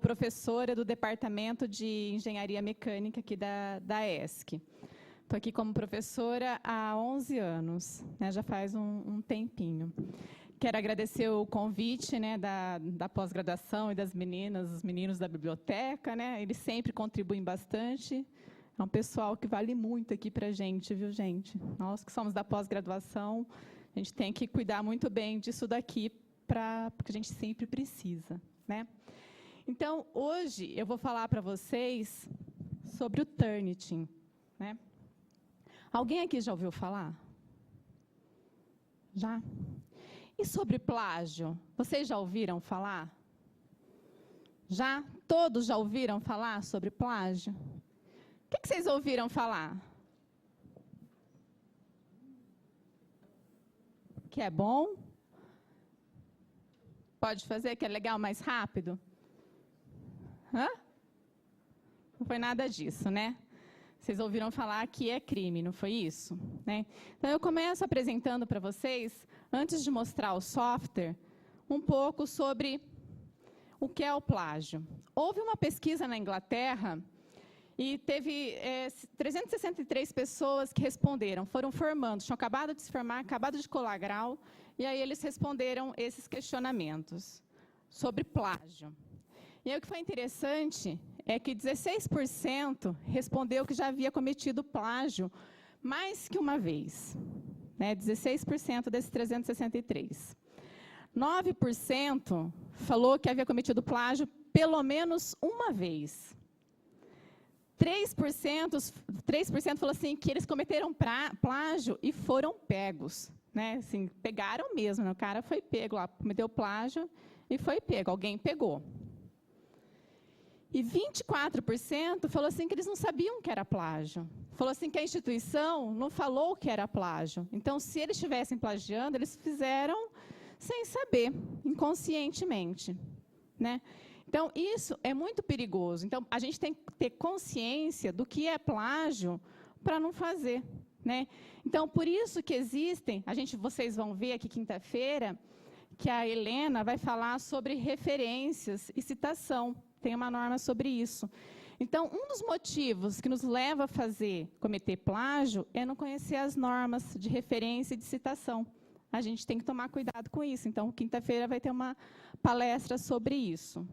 professora do Departamento de Engenharia Mecânica aqui da ESC. Estou aqui como professora há 11 anos, né, já faz um tempinho. Quero agradecer o convite, né, da pós-graduação e das meninas, os meninos da biblioteca, né, eles sempre contribuem bastante. É um pessoal que vale muito aqui para a gente, viu, gente? Nós que somos da pós-graduação, a gente tem que cuidar muito bem disso daqui, porque a gente sempre precisa, né? Então, hoje, eu vou falar para vocês sobre o Turnitin, né? Alguém aqui já ouviu falar? Já? E sobre plágio? Vocês já ouviram falar? Já? Todos já ouviram falar sobre plágio? O que vocês ouviram falar? Que é bom? Pode fazer, que é legal, mais rápido? Hã? Não foi nada disso, né? Vocês ouviram falar que é crime, não foi isso? Né? Então, eu começo apresentando para vocês, antes de mostrar o software, um pouco sobre o que é o plágio. Houve uma pesquisa na Inglaterra e teve 363 pessoas que responderam, foram formando, tinham acabado de se formar, acabado de colar grau, e aí eles responderam esses questionamentos sobre plágio. E aí, o que foi interessante é que 16% respondeu que já havia cometido plágio mais que uma vez. Né? 16% desses 363. 9% falou que havia cometido plágio pelo menos uma vez. 3% falou assim, que eles cometeram plágio e foram pegos. Né? Assim, pegaram mesmo, né? O cara foi pego lá, cometeu plágio e foi pego, alguém pegou. E 24% falou assim que eles não sabiam que era plágio. Falou assim que a instituição não falou que era plágio. Então, se eles estivessem plagiando, eles fizeram sem saber, inconscientemente. Né? Então, isso é muito perigoso. Então, a gente tem que ter consciência do que é plágio para não fazer. Né? Então, por isso que existem, vocês vão ver aqui quinta-feira, que a Helena vai falar sobre referências e citação. Tem uma norma sobre isso. Então, um dos motivos que nos leva a cometer plágio é não conhecer as normas de referência e de citação. A gente tem que tomar cuidado com isso. Então, quinta-feira vai ter uma palestra sobre isso.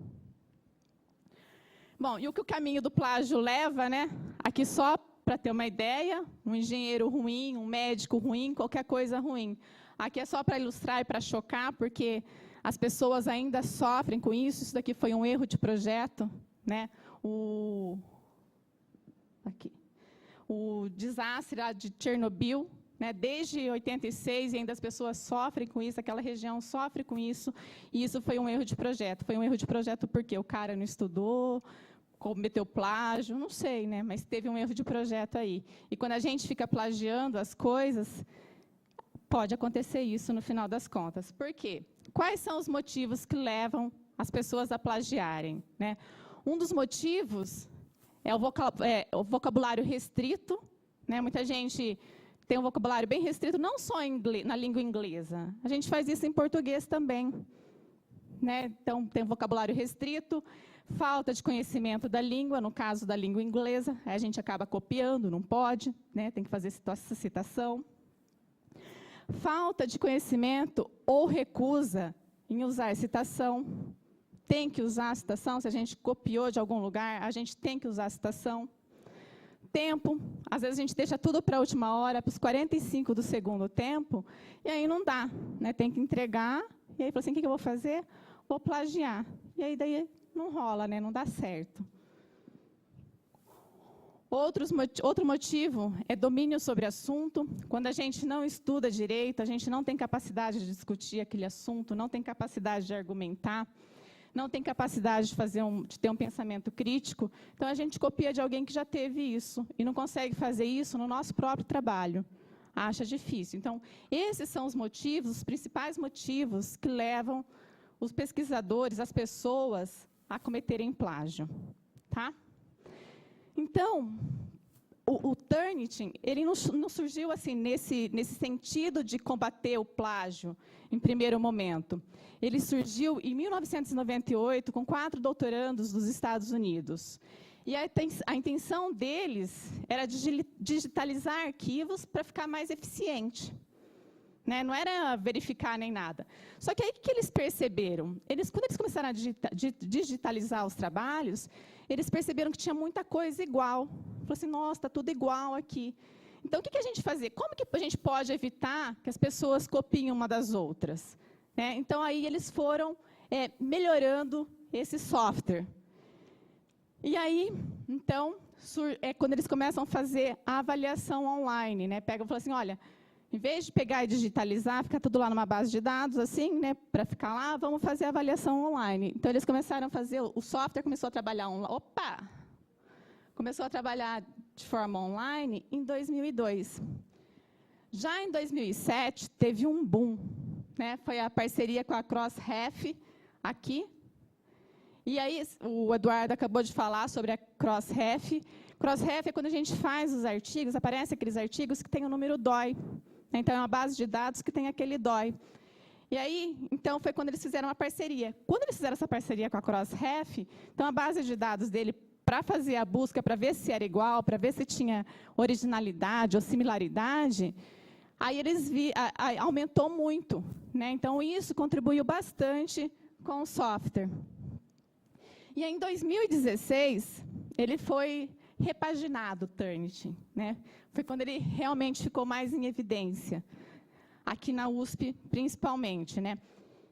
Bom, e o que o caminho do plágio leva, né? Aqui só para ter uma ideia, um engenheiro ruim, um médico ruim, qualquer coisa ruim. Aqui é só para ilustrar e para chocar, porque as pessoas ainda sofrem com isso. Isso daqui foi um erro de projeto, né? O desastre lá de Chernobyl, né? Desde 86, e ainda as pessoas sofrem com isso, aquela região sofre com isso, e isso foi um erro de projeto. Foi um erro de projeto porque o cara não estudou, cometeu plágio, não sei, né? Mas teve um erro de projeto aí. E quando a gente fica plagiando as coisas, pode acontecer isso no final das contas. Por quê? Quais são os motivos que levam as pessoas a plagiarem? Né? Um dos motivos é o vocabulário restrito. Né? Muita gente tem um vocabulário bem restrito, não só na língua inglesa. A gente faz isso em português também. Né? Então, tem um vocabulário restrito, falta de conhecimento da língua, no caso da língua inglesa, a gente acaba copiando, não pode, né? Tem que fazer essa citação. Falta de conhecimento ou recusa em usar citação. Tem que usar a citação, se a gente copiou de algum lugar, a gente tem que usar a citação. Tempo, às vezes a gente deixa tudo para a última hora, para os 45 do segundo tempo, e aí não dá, né? Tem que entregar, e aí fala assim, o que eu vou fazer? Vou plagiar. E aí daí não rola, né? Não dá certo. Outro motivo é domínio sobre assunto. Quando a gente não estuda direito, a gente não tem capacidade de discutir aquele assunto, não tem capacidade de argumentar, não tem capacidade de ter um pensamento crítico. Então, a gente copia de alguém que já teve isso e não consegue fazer isso no nosso próprio trabalho. Acha difícil. Então, esses são os motivos, os principais motivos que levam os pesquisadores, as pessoas, a cometerem plágio. Tá? Então, o Turnitin, ele não surgiu assim nesse sentido de combater o plágio em primeiro momento. Ele surgiu em 1998 com 4 doutorandos dos Estados Unidos. E a intenção deles era digitalizar arquivos para ficar mais eficiente. Né? Não era verificar nem nada. Só que aí o que eles perceberam? Quando eles começaram a digitalizar os trabalhos, eles perceberam que tinha muita coisa igual. Falaram assim, nossa, está tudo igual aqui. Então, o que a gente fazia? Como que a gente pode evitar que as pessoas copiem uma das outras? Né? Então, aí eles foram melhorando esse software. E aí, então, quando eles começam a fazer a avaliação online, né? Pegam e falam assim, olha, em vez de pegar e digitalizar, ficar tudo lá numa base de dados, assim, né, para ficar lá, vamos fazer a avaliação online. Então, eles começaram a fazer, o software começou a trabalhar começou a trabalhar de forma online em 2002. Já em 2007, teve um boom, né, foi a parceria com a Crossref, aqui. E aí, o Eduardo acabou de falar sobre a Crossref. Crossref é quando a gente faz os artigos, aparecem aqueles artigos que têm o número DOI. Então, é uma base de dados que tem aquele DOI. E aí, então, foi quando eles fizeram uma parceria. Quando eles fizeram essa parceria com a Crossref, então, a base de dados dele, para fazer a busca, para ver se era igual, para ver se tinha originalidade ou similaridade, aí eles aumentou muito. Né? Então, isso contribuiu bastante com o software. E aí, em 2016, ele foi repaginado, o Turnitin, né? Foi quando ele realmente ficou mais em evidência, aqui na USP, principalmente. Né?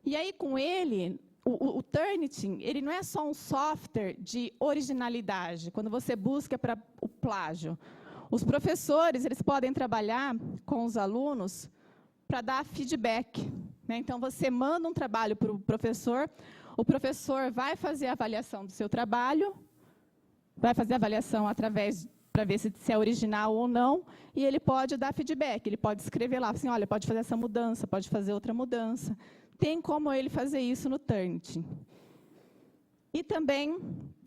E aí, com ele, o Turnitin, ele não é só um software de originalidade, quando você busca para o plágio. Os professores, eles podem trabalhar com os alunos para dar feedback. Né? Então, você manda um trabalho para o professor vai fazer a avaliação do seu trabalho, vai fazer a avaliação para ver se é original ou não, e ele pode dar feedback, ele pode escrever lá, assim, olha, pode fazer essa mudança, pode fazer outra mudança. Tem como ele fazer isso no Turnitin. E também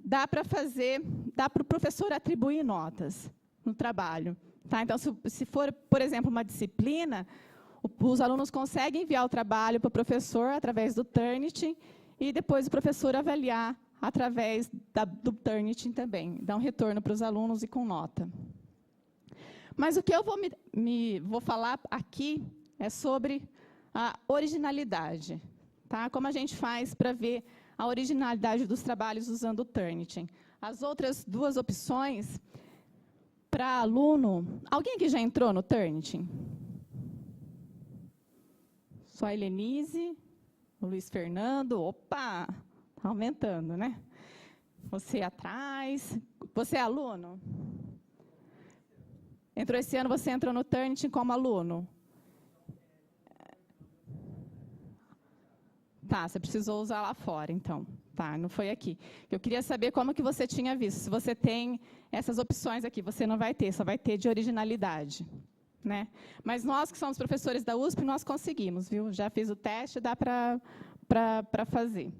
dá para o professor atribuir notas no trabalho. Tá? Então, se for, por exemplo, uma disciplina, os alunos conseguem enviar o trabalho para o professor através do Turnitin, e depois o professor avaliar através do Turnitin também, dar um retorno para os alunos e com nota. Mas o que eu vou falar aqui é sobre a originalidade. Tá? Como a gente faz para ver a originalidade dos trabalhos usando o Turnitin. As outras 2 opções, para aluno... Alguém aqui já entrou no Turnitin? Só a Helenise, o Luiz Fernando, opa, está aumentando, né? Você atrás, você é aluno? Entrou esse ano, você entrou no Turnitin como aluno? Tá, você precisou usar lá fora, então. Tá, não foi aqui. Eu queria saber como que você tinha visto. Se você tem essas opções aqui, você não vai ter, só vai ter de originalidade. Né? Mas nós que somos professores da USP, nós conseguimos, viu? Já fiz o teste, dá para fazer.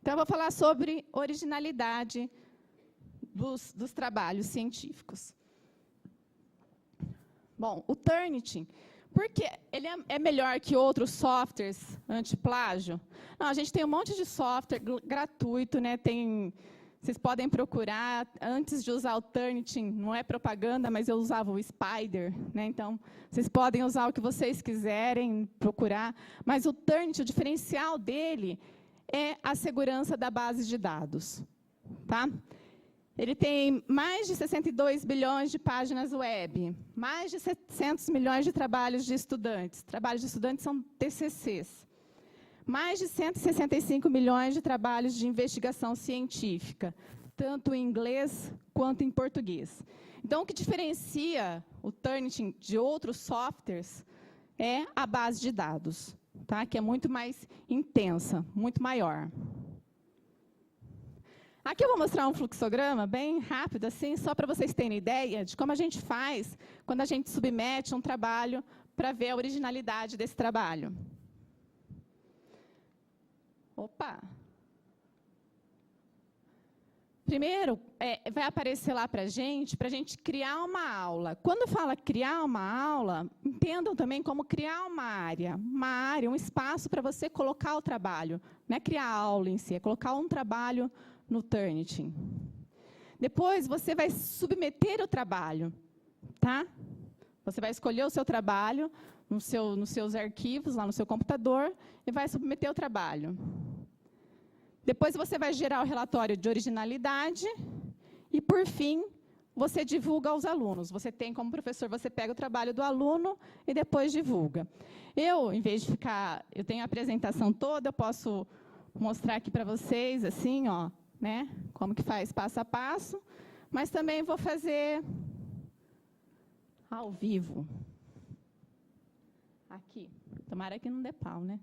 Então, eu vou falar sobre originalidade dos trabalhos científicos. Bom, o Turnitin, por que ele é melhor que outros softwares anti-plágio? Não, a gente tem um monte de software gratuito, né? Vocês podem procurar, antes de usar o Turnitin, não é propaganda, mas eu usava o Spider, né? Então, vocês podem usar o que vocês quiserem, procurar, mas o Turnitin, o diferencial dele é a segurança da base de dados. Tá? Ele tem mais de 62 bilhões de páginas web, mais de 700 milhões de trabalhos de estudantes. Trabalhos de estudantes são TCCs. Mais de 165 milhões de trabalhos de investigação científica, tanto em inglês quanto em português. Então, o que diferencia o Turnitin de outros softwares é a base de dados, tá? Que é muito mais intensa, muito maior. Aqui eu vou mostrar um fluxograma bem rápido, assim, só para vocês terem ideia de como a gente faz quando a gente submete um trabalho para ver a originalidade desse trabalho. Opa! Primeiro, vai aparecer lá para a gente criar uma aula. Quando fala criar uma aula, entendam também como criar uma área, um espaço para você colocar o trabalho. Não é criar a aula em si, é colocar um trabalho no Turnitin. Depois, você vai submeter o trabalho, tá? Você vai escolher o seu trabalho nos seus arquivos, lá no seu computador, e vai submeter o trabalho. Depois você vai gerar o relatório de originalidade e, por fim, você divulga aos alunos. Você tem, como professor, você pega o trabalho do aluno e depois divulga. Eu, em vez de ficar... Eu tenho a apresentação toda, eu posso mostrar aqui para vocês, assim, ó, né, como que faz passo a passo, mas também vou fazer ao vivo. Aqui. Tomara que não dê pau, né?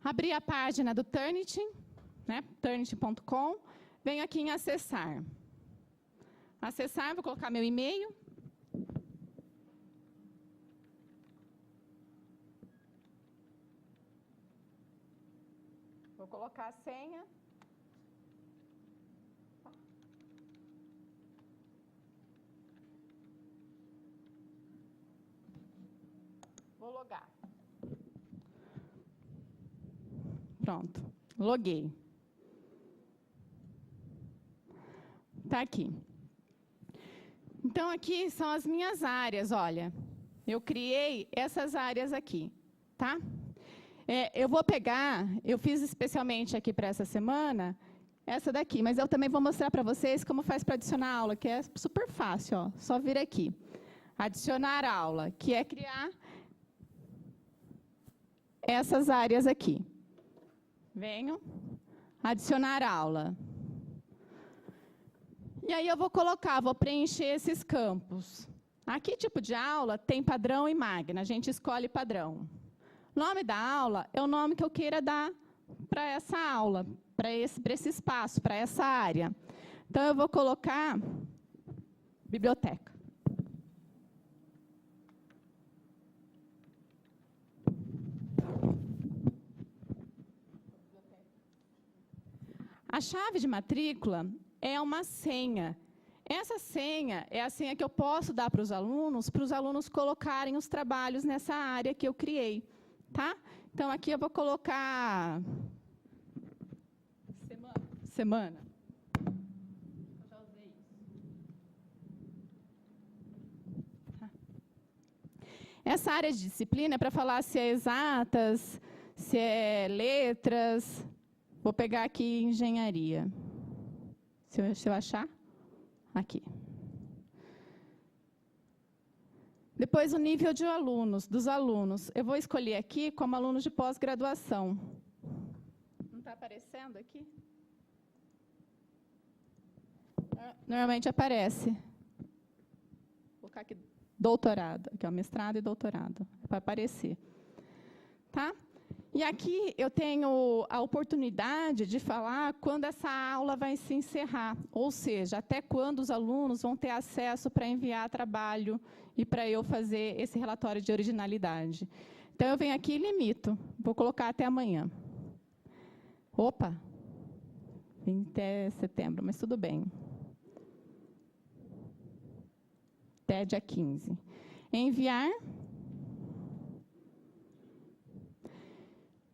Abri a página do Turnitin, né, turnitin.com, venho aqui em acessar. Acessar, vou colocar meu e-mail. Vou colocar a senha. Vou logar. Pronto, loguei. Está aqui. Então, aqui são as minhas áreas, olha. Eu criei essas áreas aqui, tá? Eu vou pegar, eu fiz especialmente aqui para essa semana, essa daqui, mas eu também vou mostrar para vocês como faz para adicionar aula, que é super fácil, ó, só vir aqui. Adicionar aula, que é criar essas áreas aqui. Venho, adicionar aula. E aí eu vou colocar, vou preencher esses campos. Aqui, tipo de aula, tem padrão e magna, a gente escolhe padrão. O nome da aula é o nome que eu queira dar para essa aula, para esse espaço, para essa área. Então, eu vou colocar biblioteca. A chave de matrícula é uma senha. Essa senha é a senha que eu posso dar para os alunos colocarem os trabalhos nessa área que eu criei. Tá? Então, aqui eu vou colocar semana. Eu já usei isso. Tá. Essa área de disciplina é para falar se é exatas, se é letras. Vou pegar aqui engenharia. Se eu achar, aqui. Depois, o nível de dos alunos. Eu vou escolher aqui como alunos de pós-graduação. Não está aparecendo aqui? Normalmente aparece. Vou colocar aqui doutorado. Aqui, ó, mestrado e doutorado. Vai aparecer. Tá? E aqui eu tenho a oportunidade de falar quando essa aula vai se encerrar, ou seja, até quando os alunos vão ter acesso para enviar trabalho e para eu fazer esse relatório de originalidade. Então, eu venho aqui e limito, vou colocar até amanhã. Opa, vim até setembro, mas tudo bem. Até dia 15. Enviar.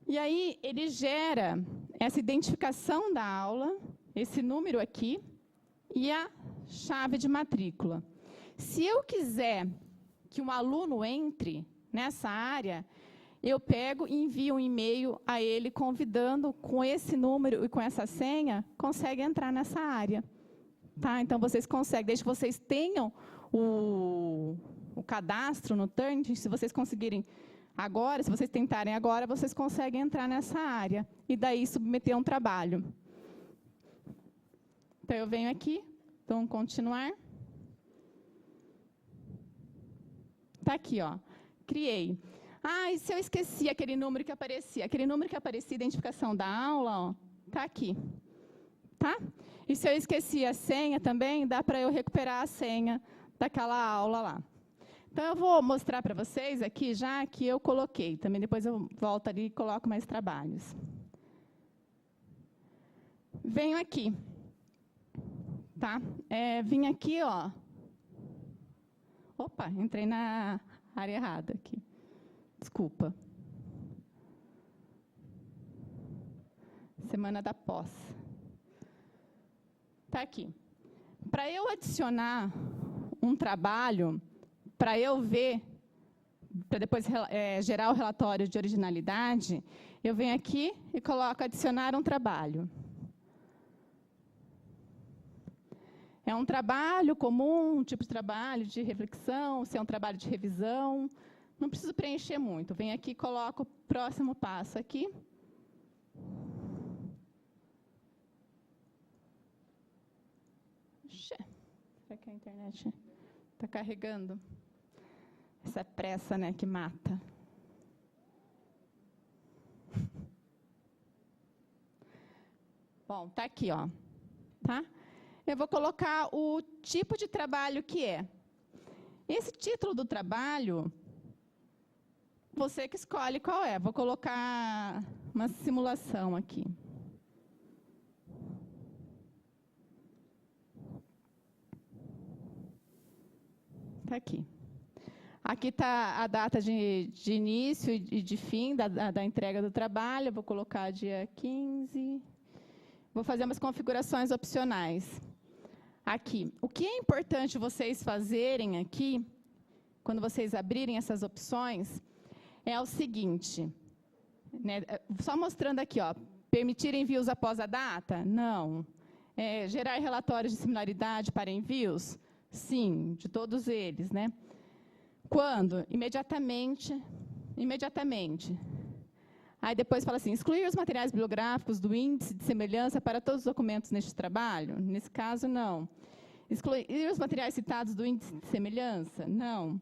E aí, ele gera essa identificação da aula, esse número aqui, e a chave de matrícula. Se eu quiser que um aluno entre nessa área, eu pego e envio um e-mail a ele convidando com esse número e com essa senha, consegue entrar nessa área. Tá? Então, vocês conseguem, desde que vocês tenham o cadastro no Turnitin, se vocês conseguirem agora, se vocês tentarem agora, vocês conseguem entrar nessa área e daí submeter um trabalho. Então, eu venho aqui, então, continuar. Está aqui, ó, criei. Ah, e se eu esqueci aquele número que aparecia? Aquele número que aparecia, identificação da aula, está aqui. tá? E se eu esqueci a senha também, dá para eu recuperar a senha daquela aula lá. Então, eu vou mostrar para vocês aqui já que eu coloquei. Também depois eu volto ali e coloco mais trabalhos. Venho aqui. Tá? Vim aqui, ó. Opa, entrei na área errada aqui. Desculpa. Semana da posse. Tá aqui. Para eu adicionar um trabalho, para eu ver, para depois gerar o relatório de originalidade, eu venho aqui e coloco adicionar um trabalho. É um trabalho comum, um tipo de trabalho de reflexão, se é um trabalho de revisão. Não preciso preencher muito. Venho aqui e coloco o próximo passo aqui. Será que a internet está carregando? Essa pressa, né, que mata. Bom, tá aqui, ó. Tá? Eu vou colocar o tipo de trabalho que é. Esse título do trabalho, você que escolhe qual é. Vou colocar uma simulação aqui. Está aqui. Aqui está a data de início e de fim da entrega do trabalho. Eu vou colocar dia 15. Vou fazer umas configurações opcionais. Aqui, o que é importante vocês fazerem aqui, quando vocês abrirem essas opções, é o seguinte, né, só mostrando aqui, ó, permitir envios após a data? Não. Gerar relatórios de similaridade para envios? Sim, de todos eles, né? Quando? Imediatamente. Aí depois fala assim, excluir os materiais bibliográficos do índice de semelhança para todos os documentos neste trabalho? Nesse caso, não. Excluir os materiais citados do índice de semelhança? Não.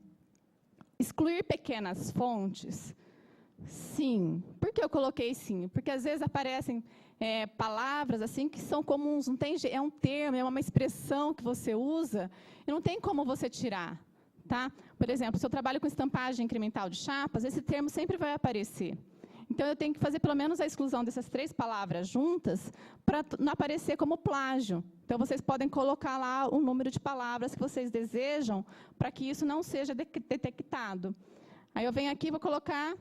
Excluir pequenas fontes? Sim. Por que eu coloquei sim? Porque às vezes aparecem palavras assim que são comuns, não tem, é um termo, é uma expressão que você usa, e não tem como você tirar. Tá? Por exemplo, se eu trabalho com estampagem incremental de chapas, esse termo sempre vai aparecer. Então, eu tenho que fazer pelo menos a exclusão dessas 3 palavras juntas para não aparecer como plágio. Então, vocês podem colocar lá o número de palavras que vocês desejam para que isso não seja detectado. Aí, eu venho aqui e vou colocar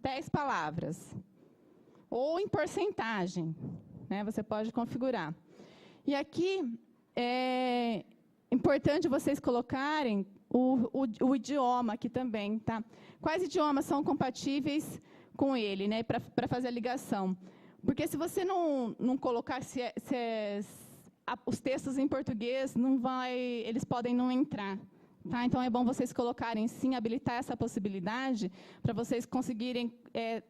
10 palavras. Ou em porcentagem, né? Você pode configurar. E aqui, é importante vocês colocarem o idioma aqui também. Tá? Quais idiomas são compatíveis com ele, né, para fazer a ligação? Porque se você não colocar os textos em português, eles podem não entrar. Tá? Então, é bom vocês colocarem, sim, habilitar essa possibilidade para vocês conseguirem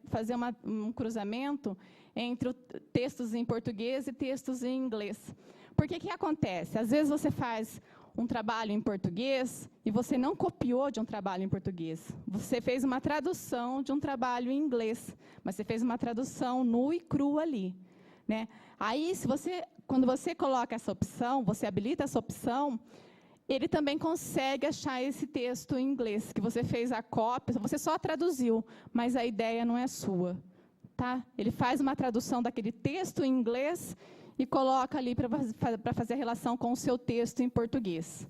fazer um cruzamento entre textos em português e textos em inglês. Porque o que acontece? Às vezes você faz um trabalho em português e você não copiou de um trabalho em português. Você fez uma tradução de um trabalho em inglês, mas você fez uma tradução nua e crua ali. Né? Aí, quando você coloca essa opção, você habilita essa opção, ele também consegue achar esse texto em inglês, que você fez a cópia, você só traduziu, mas a ideia não é sua. Tá? Ele faz uma tradução daquele texto em inglês e coloca ali para fazer a relação com o seu texto em português.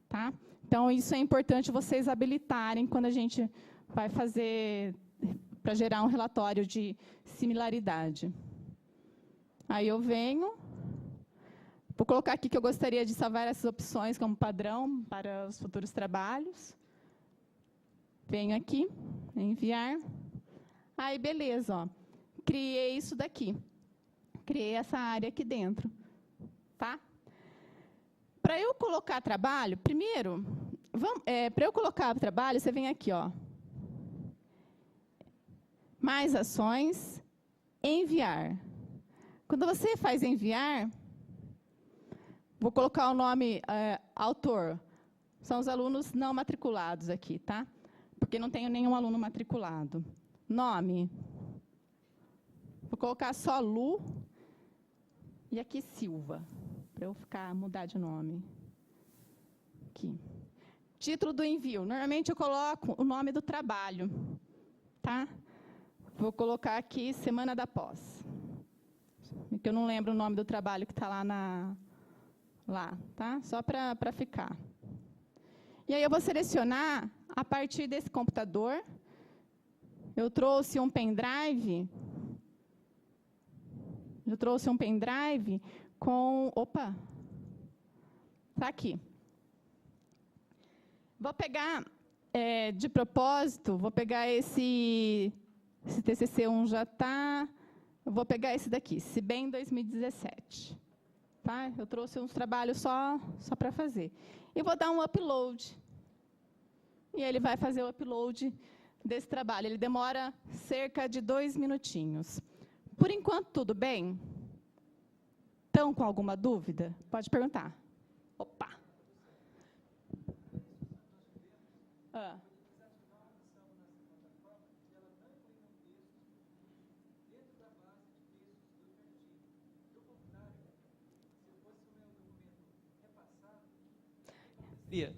Tá? Então, isso é importante vocês habilitarem quando a gente vai fazer, para gerar um relatório de similaridade. Aí eu venho, vou colocar aqui que eu gostaria de salvar essas opções como padrão para os futuros trabalhos. Venho aqui, enviar. Aí, beleza, ó, criei isso daqui. Criei essa área aqui dentro. Tá? Para eu colocar trabalho, primeiro, para eu colocar trabalho, você vem aqui, ó. Mais ações, enviar. Quando você faz enviar, vou colocar o nome autor. São os alunos não matriculados aqui, tá? Porque não tenho nenhum aluno matriculado. Nome. Vou colocar só Lu. E aqui Silva, para eu mudar de nome. Aqui. Título do envio. Normalmente eu coloco o nome do trabalho, tá? Vou colocar aqui semana da posse. Porque eu não lembro o nome do trabalho que está lá, tá? Só para ficar. E aí eu vou selecionar a partir desse computador. Eu trouxe um pendrive. Com... Opa! Está aqui. Vou pegar, de propósito, vou pegar esse TCC1 já está, eu vou pegar esse daqui, CIBEM 2017. Tá? Eu trouxe uns trabalhos só para fazer. E vou dar um upload. E ele vai fazer o upload desse trabalho. Ele demora cerca de 2 minutinhos. Por enquanto, tudo bem? Estão com alguma dúvida? Pode perguntar. Opa!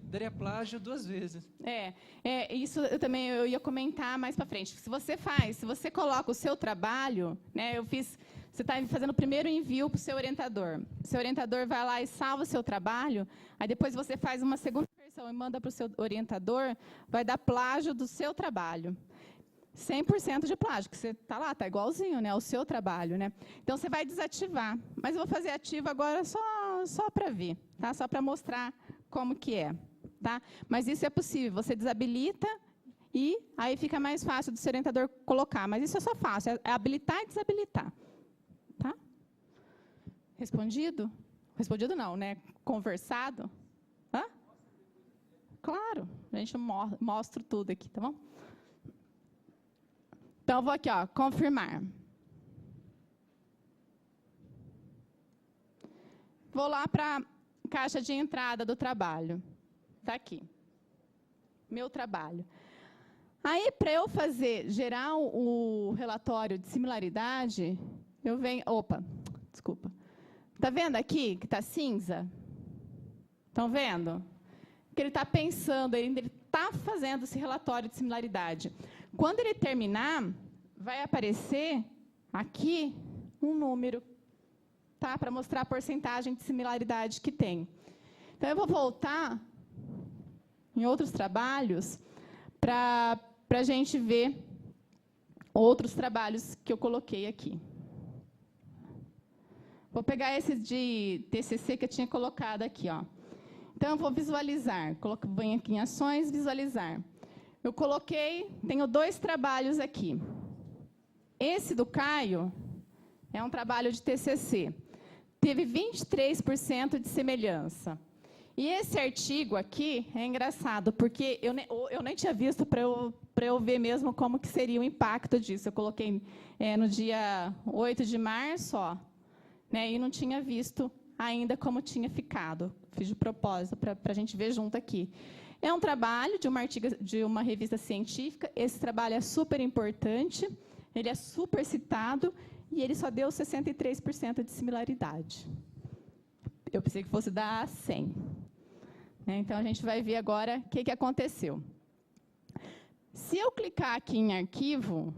Daria plágio 2 vezes. Isso eu ia comentar mais para frente. Se você coloca o seu trabalho, né, você está fazendo o primeiro envio para o seu orientador. O seu orientador vai lá e salva o seu trabalho, aí depois você faz uma segunda versão e manda para o seu orientador, vai dar plágio do seu trabalho. 100% de plágio, que você está lá, está igualzinho, né, ao seu trabalho, né? Então, você vai desativar. Mas eu vou fazer ativo agora só para ver, tá? Só para mostrar como que é, tá? Mas isso é possível, você desabilita e aí fica mais fácil do seu orientador colocar. Mas isso é só fácil, é habilitar e desabilitar, tá? Respondido? Respondido não, né? Conversado? Hã? Claro, a gente mostra tudo aqui, tá bom? Então, eu vou aqui, ó, confirmar. Vou lá para caixa de entrada do trabalho. Está aqui. Meu trabalho. Aí, para eu gerar o relatório de similaridade, eu venho... Opa, desculpa. Está vendo aqui que está cinza? Estão vendo? Que ele está pensando, ele está fazendo esse relatório de similaridade. Quando ele terminar, vai aparecer aqui um número, tá? Para mostrar a porcentagem de similaridade que tem. Então, eu vou voltar em outros trabalhos para a gente ver outros trabalhos que eu coloquei aqui. Vou pegar esse de TCC que eu tinha colocado aqui, ó. Então, eu vou visualizar. Venho aqui em ações, visualizar. Eu coloquei, tenho 2 trabalhos aqui. Esse do Caio é um trabalho de TCC. Teve 23% de semelhança. E esse artigo aqui é engraçado, porque eu nem tinha visto para eu ver mesmo como que seria o impacto disso. Eu coloquei no dia 8 de março, ó, né, e não tinha visto ainda como tinha ficado. Fiz de propósito para a gente ver junto aqui. É um trabalho de uma revista científica. Esse trabalho é super importante, ele é super citado, e ele só deu 63% de similaridade. Eu pensei que fosse dar 100. Então, a gente vai ver agora o que aconteceu. Se eu clicar aqui em arquivo,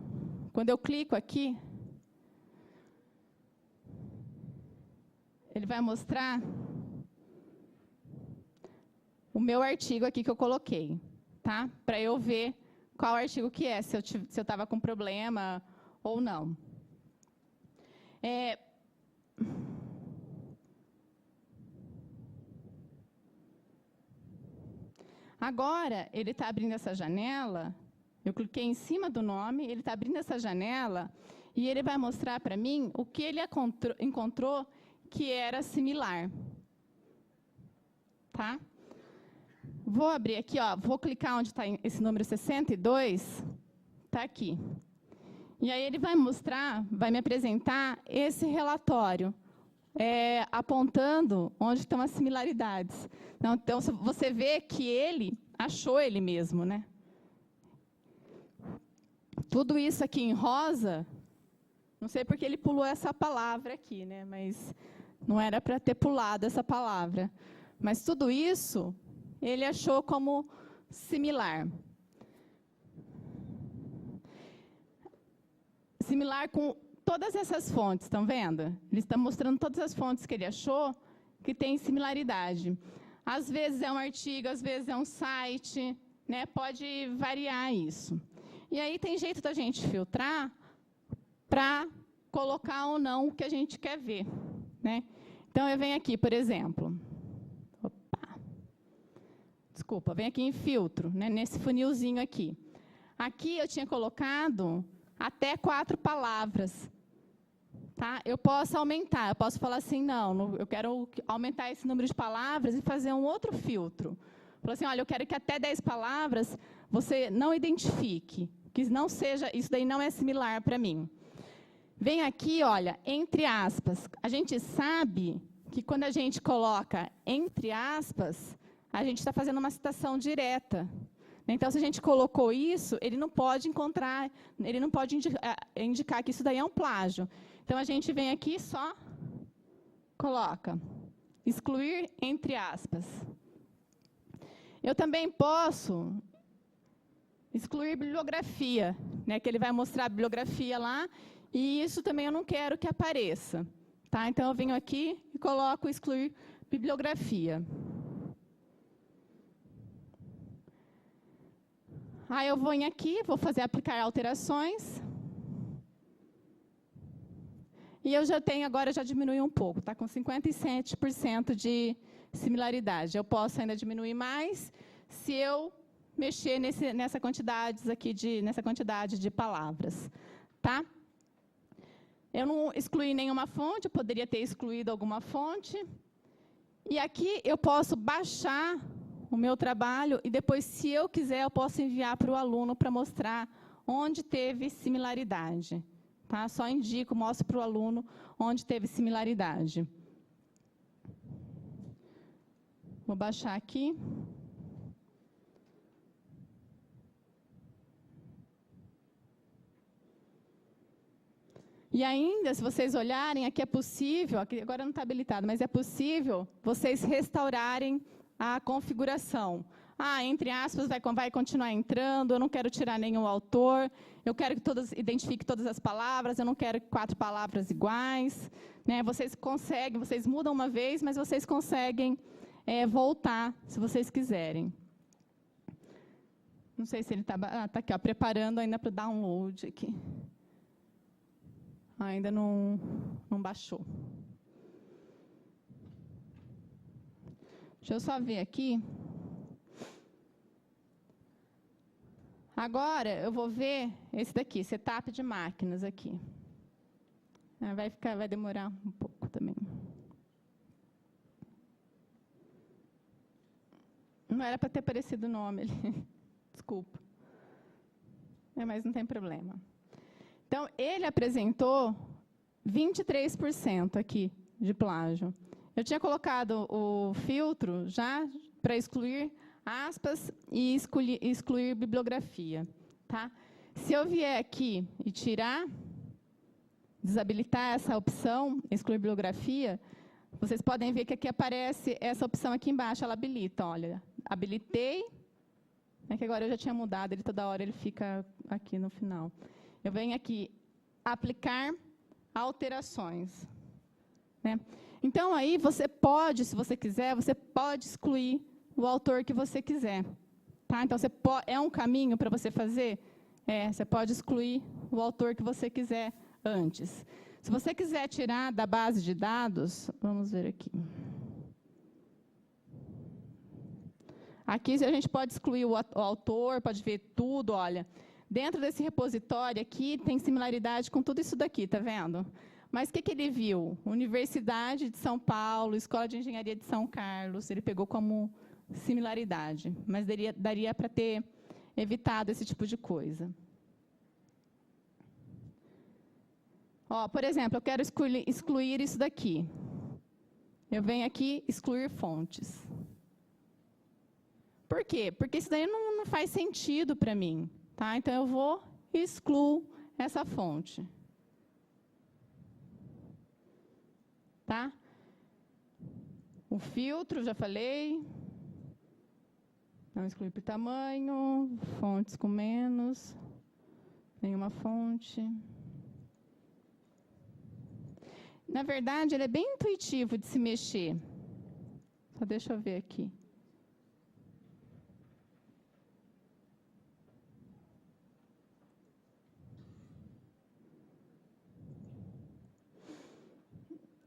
quando eu clico aqui, ele vai mostrar o meu artigo aqui que eu coloquei, tá? Para eu ver qual artigo que é, se eu estava com problema ou não. Agora, ele está abrindo essa janela, eu cliquei em cima do nome, ele está abrindo essa janela, e ele vai mostrar para mim o que ele encontrou que era similar. Tá? Vou abrir aqui, ó, vou clicar onde está esse número 62, está aqui. E aí ele vai mostrar, vai me apresentar esse relatório, apontando onde estão as similaridades. Então, você vê que ele achou ele mesmo, né? Tudo isso aqui em rosa, não sei porque ele pulou essa palavra aqui, né? Mas Não era para ter pulado essa palavra. Mas tudo isso, ele achou como similar. Similar com todas essas fontes, estão vendo? Ele está mostrando todas as fontes que ele achou que tem similaridade. Às vezes é um artigo, às vezes é um site, né? Pode variar isso. E aí tem jeito da gente filtrar para colocar ou não o que a gente quer ver, né? Então, eu venho aqui, por exemplo. Desculpa, venho aqui em filtro, né, nesse funilzinho aqui. Aqui eu tinha colocado até 4 palavras. Tá? Eu posso aumentar, eu posso falar assim, não, eu quero aumentar esse número de palavras e fazer um outro filtro. Falar assim, olha, eu quero que até 10 palavras você não identifique, que não seja, isso daí não é similar para mim. Vem aqui, olha, entre aspas. A gente sabe que quando a gente coloca entre aspas, a gente está fazendo uma citação direta. Então, se a gente colocou isso, ele não pode encontrar, ele não pode indicar que isso daí é um plágio. Então, a gente vem aqui e só coloca excluir entre aspas. Eu também posso excluir bibliografia, né, que ele vai mostrar a bibliografia lá, e isso também eu não quero que apareça. Tá? Então, eu venho aqui e coloco excluir bibliografia. Aí eu vou aqui, vou fazer aplicar alterações. E eu já tenho, agora já diminui um pouco, está com 57% de similaridade. Eu posso ainda diminuir mais se eu mexer nessa quantidade de palavras. Tá? Eu não excluí nenhuma fonte, eu poderia ter excluído alguma fonte. E aqui eu posso baixar o meu trabalho e depois, se eu quiser, eu posso enviar para o aluno para mostrar onde teve similaridade. Tá? Só indico, mostro para o aluno onde teve similaridade. Vou baixar aqui. E ainda, se vocês olharem, aqui é possível, aqui agora não está habilitado, mas é possível vocês restaurarem a configuração. Entre aspas, vai continuar entrando, eu não quero tirar nenhum autor, eu quero que identifique todas as palavras, eu não quero 4 palavras iguais. Né? Vocês conseguem, vocês mudam uma vez, mas vocês conseguem voltar, se vocês quiserem. Não sei se ele está aqui, ó, preparando ainda para o download aqui. Ainda não baixou. Deixa eu só ver aqui. Agora, eu vou ver esse daqui, setup de máquinas aqui. Vai demorar um pouco também. Não era para ter aparecido o nome ali. Desculpa. Mas não tem problema. Então, ele apresentou 23% aqui de plágio. Eu tinha colocado o filtro já para excluir aspas e excluir bibliografia. Tá? Se eu vier aqui e desabilitar essa opção, excluir bibliografia, vocês podem ver que aqui aparece essa opção aqui embaixo, ela habilita. Olha, habilitei, que agora eu já tinha mudado, ele toda hora ele fica aqui no final. Eu venho aqui, aplicar alterações. Né? Então, aí você pode, se você quiser, você pode excluir o autor que você quiser. Tá? Então, é um caminho para você fazer? Você pode excluir o autor que você quiser antes. Se você quiser tirar da base de dados, vamos ver aqui. Aqui a gente pode excluir o autor, pode ver tudo, olha. Dentro desse repositório aqui, tem similaridade com tudo isso daqui, tá vendo? Mas o que ele viu? Universidade de São Paulo, Escola de Engenharia de São Carlos, ele pegou como similaridade. Mas daria para ter evitado esse tipo de coisa. Por exemplo, eu quero excluir isso daqui. Eu venho aqui, excluir fontes. Por quê? Porque isso daí não faz sentido para mim. Tá? Então, eu vou e excluo essa fonte. Tá? O filtro, já falei. Não excluir por tamanho. Fontes com menos. Nenhuma fonte. Na verdade, ele é bem intuitivo de se mexer. Só deixa eu ver aqui.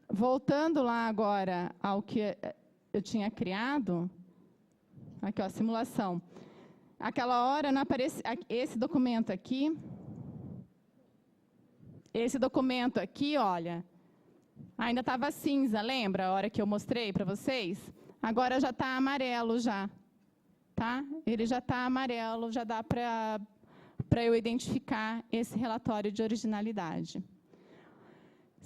Voltando lá agora ao que eu tinha criado, aqui, ó, simulação. Aquela hora não aparece esse documento aqui. Esse documento aqui, olha, ainda estava cinza, lembra a hora que eu mostrei para vocês? Agora já está amarelo já, tá? Ele já está amarelo, já dá para eu identificar esse relatório de originalidade.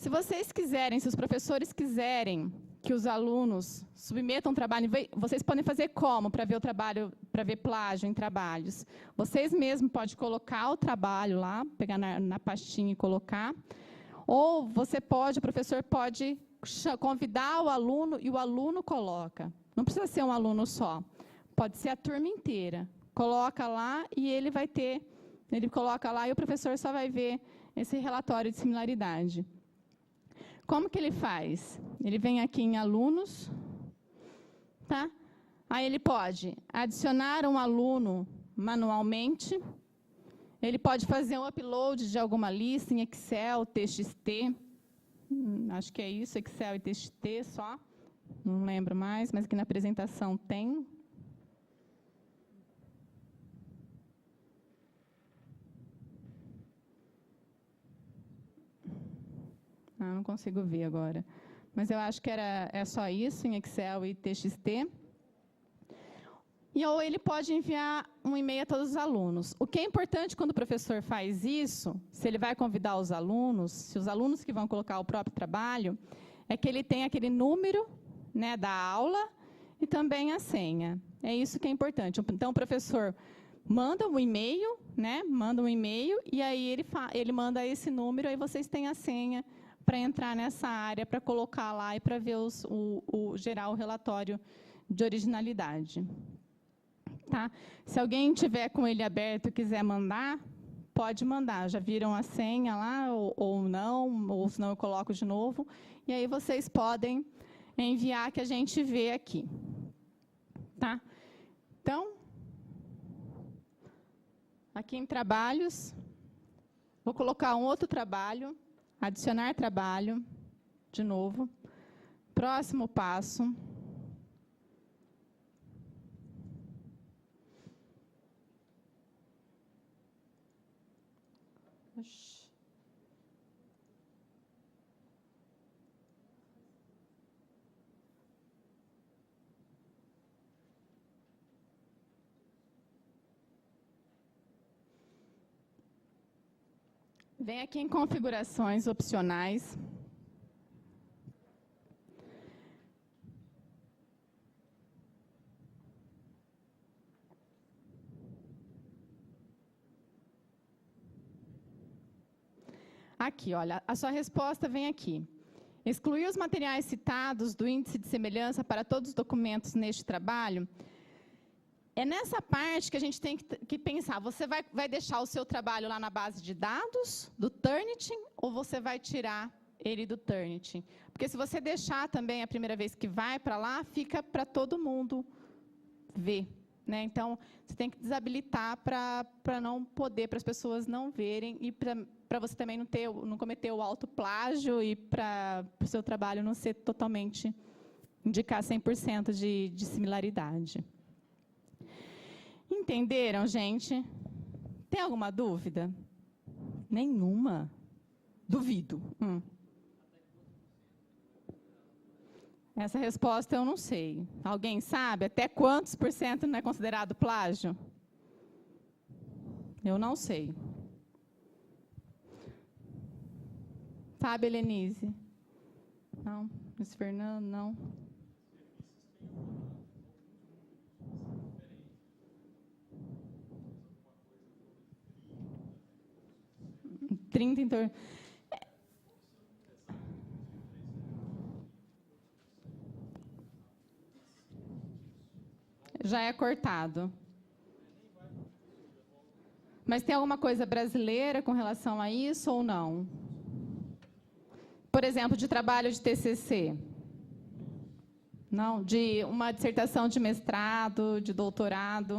Se vocês quiserem, se os professores quiserem que os alunos submetam trabalho, vocês podem fazer como para ver o trabalho, para ver plágio em trabalhos? Vocês mesmos podem colocar o trabalho lá, pegar na pastinha e colocar, ou o professor pode convidar o aluno e o aluno coloca. Não precisa ser um aluno só, pode ser a turma inteira. Coloca lá e ele coloca lá e o professor só vai ver esse relatório de similaridade. Como que ele faz? Ele vem aqui em alunos, tá? Aí ele pode adicionar um aluno manualmente, ele pode fazer um upload de alguma lista em Excel, TXT, acho que é isso, Excel e TXT só, não lembro mais, mas aqui na apresentação tem. Não consigo ver agora. Mas eu acho que é só isso, em Excel e TXT. Ou ele pode enviar um e-mail a todos os alunos. O que é importante quando o professor faz isso, se ele vai convidar os alunos, se os alunos que vão colocar o próprio trabalho, é que ele tem aquele número, né, da aula e também a senha. É isso que é importante. Então, o professor manda um e-mail, né, e aí ele manda esse número, aí vocês têm a senha para entrar nessa área, para colocar lá e para ver gerar o relatório de originalidade. Tá? Se alguém tiver com ele aberto e quiser mandar, pode mandar. Já viram a senha lá, ou não, ou senão eu coloco de novo. E aí vocês podem enviar que a gente vê aqui. Tá? Então, aqui em trabalhos, vou colocar um outro trabalho. Adicionar trabalho, de novo. Próximo passo. Vem aqui em configurações opcionais. Aqui, olha, a sua resposta vem aqui. Excluir os materiais citados do índice de semelhança para todos os documentos neste trabalho. É nessa parte que a gente tem que pensar. Você vai deixar o seu trabalho lá na base de dados do Turnitin ou você vai tirar ele do Turnitin? Porque se você deixar também a primeira vez que vai para lá, fica para todo mundo ver. Né? Então, você tem que desabilitar para não poder, para as pessoas não verem e para você também não cometer o autoplágio e para o seu trabalho não ser totalmente, indicar 100% de similaridade. Entenderam, gente? Tem alguma dúvida? Nenhuma? Duvido. Essa resposta eu não sei. Alguém sabe até quantos por cento não é considerado plágio? Eu não sei. Sabe, Helenise? Não. Luiz Fernando, não. 30 em torno. Já é cortado. Mas tem alguma coisa brasileira com relação a isso ou não? Por exemplo, de trabalho de TCC? Não? De uma dissertação de mestrado, de doutorado?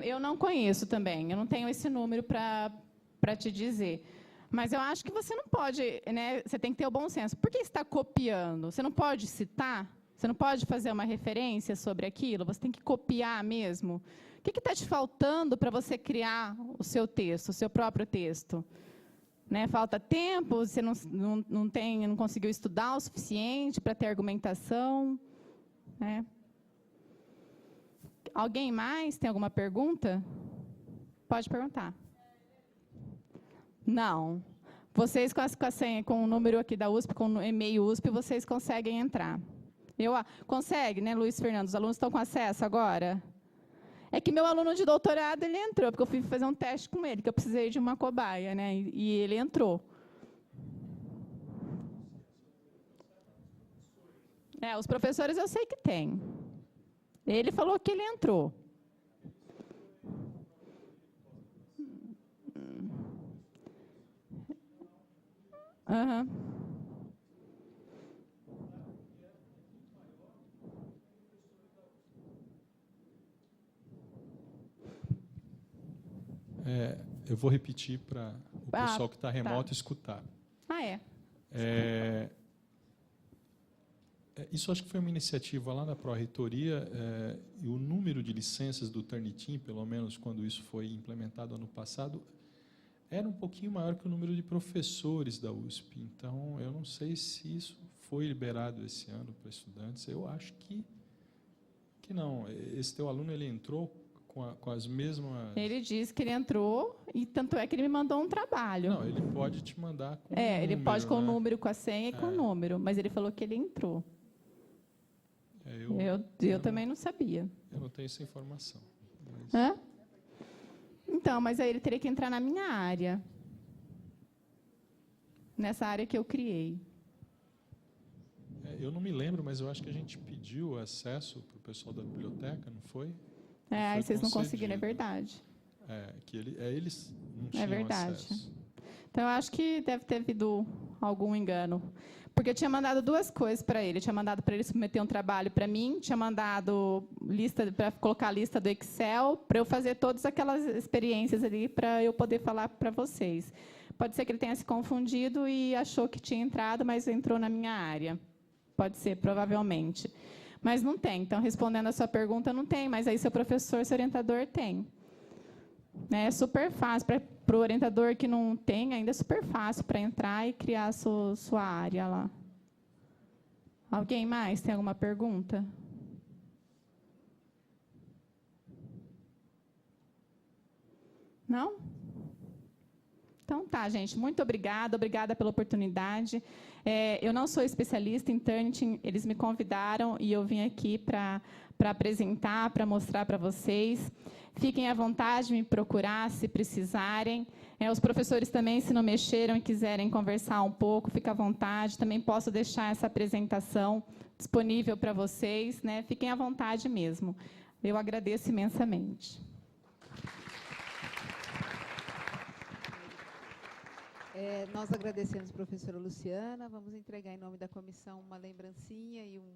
Eu não conheço também, eu não tenho esse número para te dizer. Mas eu acho que você não pode, né, você tem que ter o bom senso. Por que você está copiando? Você não pode citar? Você não pode fazer uma referência sobre aquilo? Você tem que copiar mesmo? O que está te faltando para você criar o seu texto, o seu próprio texto? Né, falta tempo? Você não conseguiu estudar o suficiente para ter argumentação? Né? Alguém mais tem alguma pergunta? Pode perguntar. Não. Vocês, com o número aqui da USP, com o e-mail USP, vocês conseguem entrar. Consegue, né, Luiz Fernando? Os alunos estão com acesso agora? É que meu aluno de doutorado, ele entrou, porque eu fui fazer um teste com ele, que eu precisei de uma cobaia, né, e ele entrou. Os professores eu sei que tem. Ele falou que ele entrou. Uhum. Eu vou repetir para o pessoal que está remoto escutar. Isso acho que foi uma iniciativa lá da Pró-Reitoria, e o número de licenças do Turnitin, pelo menos quando isso foi implementado ano passado, era um pouquinho maior que o número de professores da USP. Então, eu não sei se isso foi liberado esse ano para estudantes. Eu acho que não. Esse teu aluno, ele entrou com as mesmas... Ele disse que ele entrou, e tanto é que ele me mandou um trabalho. Não, ele pode te mandar com o número. Ele pode com o né? número, com a senha e com o número, mas ele falou que ele entrou. Eu também não sabia. Eu não tenho essa informação. Mas... Então, mas aí ele teria que entrar na minha área. Nessa área que eu criei. Eu não me lembro, mas eu acho que a gente pediu acesso para o pessoal da biblioteca, não foi? Aí vocês não conseguiram, é verdade. Que eles não tinham verdade. acesso. Então, eu acho que deve ter havido algum engano. Porque eu tinha mandado duas coisas para ele. Eu tinha mandado para ele submeter um trabalho para mim, tinha mandado lista para colocar a lista do Excel, para eu fazer todas aquelas experiências ali, para eu poder falar para vocês. Pode ser que ele tenha se confundido e achou que tinha entrado, mas entrou na minha área. Pode ser, provavelmente. Mas não tem. Então, respondendo a sua pergunta, não tem, mas aí seu professor, seu orientador tem. É super fácil. Para o orientador que não tem, ainda é super fácil para entrar e criar a sua área lá. Alguém mais tem alguma pergunta? Não? Então tá, gente. Muito obrigada pela oportunidade. Eu não sou especialista em Turnitin, eles me convidaram e eu vim aqui para apresentar, para mostrar para vocês. Fiquem à vontade de me procurar, se precisarem. Os professores também, se não mexeram e quiserem conversar um pouco, fica à vontade. Também posso deixar essa apresentação disponível para vocês, né? Fiquem à vontade mesmo. Eu agradeço imensamente. Nós agradecemos, professora Luciana. Vamos entregar, em nome da comissão, uma lembrancinha e um